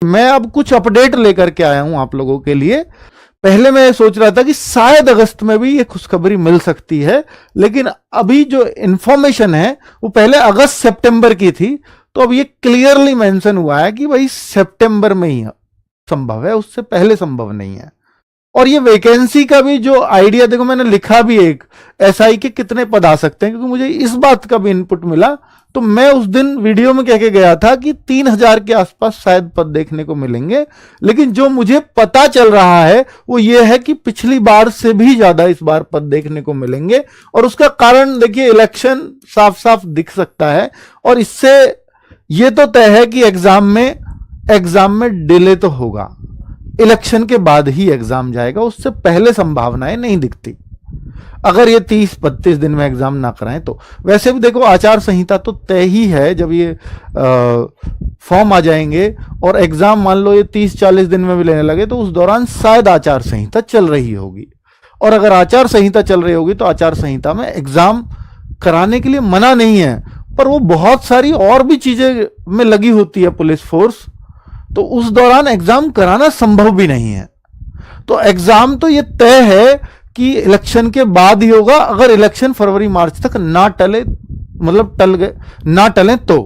मैं अब कुछ अपडेट लेकर के आया हूं आप लोगों के लिए। पहले मैं सोच रहा था कि शायद अगस्त में भी ये खुशखबरी मिल सकती है, लेकिन अभी जो इंफॉर्मेशन है वो पहले अगस्त सितंबर की थी, तो अब ये क्लियरली मेंशन हुआ है कि भाई सितंबर में ही संभव है, उससे पहले संभव नहीं है। और ये वैकेंसी का भी जो आइडिया, देखो मैंने लिखा भी एक, एसआई के कितने पद आ सकते हैं, क्योंकि मुझे इस बात का भी इनपुट मिला। तो मैं उस दिन वीडियो में कह के गया था कि 3000 के आसपास शायद पद देखने को मिलेंगे, लेकिन जो मुझे पता चल रहा है वो ये है कि पिछली बार से भी ज्यादा इस बार पद देखने को मिलेंगे। और उसका कारण देखिए, इलेक्शन साफ साफ दिख सकता है, और इससे ये तो तय है कि एग्जाम में डिले तो होगा, इलेक्शन के बाद ही एग्जाम जाएगा, उससे पहले संभावनाएं नहीं दिखती। अगर ये 30-32 दिन में एग्जाम ना कराएं तो। वैसे भी देखो, आचार संहिता तो तय ही है, जब ये फॉर्म आ जाएंगे और एग्जाम मान लो ये 30-40 दिन में भी लेने लगे, तो उस दौरान शायद आचार संहिता चल रही होगी। और अगर आचार संहिता चल रही होगी तो आचार संहिता में एग्जाम कराने के लिए मना नहीं है, पर वो बहुत सारी और भी चीजें में लगी होती है पुलिस फोर्स, तो उस दौरान एग्जाम कराना संभव भी नहीं है। तो एग्जाम तो ये तय है कि इलेक्शन के बाद ही होगा, अगर इलेक्शन फरवरी मार्च तक ना टले, मतलब टल गए ना टले तो,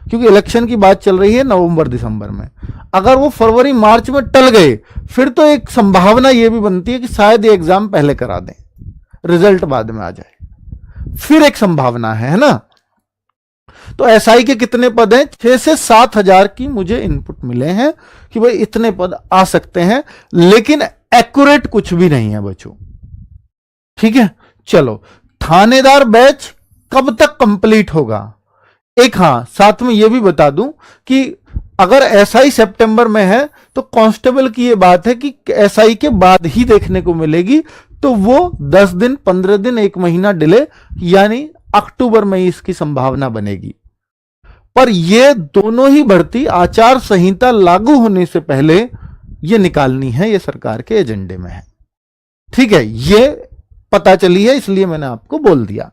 क्योंकि इलेक्शन की बात चल रही है नवंबर दिसंबर में। अगर वो फरवरी मार्च में टल गए, फिर तो एक संभावना ये भी बनती है कि शायद ये एग्जाम पहले करा दें, रिजल्ट बाद में आ जाए, फिर एक संभावना है ना। तो एसआई के कितने पद हैं? 6 से 7 हजार की मुझे इनपुट मिले हैं कि भाई इतने पद आ सकते हैं, लेकिन एक्यूरेट कुछ भी नहीं है बच्चों। ठीक है, चलो थानेदार बैच कब तक कंप्लीट होगा? एक हाँ, साथ में यह भी बता दूं कि अगर एसआई सितंबर में है तो कांस्टेबल की यह बात है कि एसआई के बाद ही देखने को मिलेगी, तो वो 10 दिन 15 दिन 1 महीना डिले, यानी अक्टूबर में इसकी संभावना बनेगी। पर ये दोनों ही भर्ती आचार संहिता लागू होने से पहले ये निकालनी है, ये सरकार के एजेंडे में है। ठीक है, ये पता चली है, इसलिए मैंने आपको बोल दिया।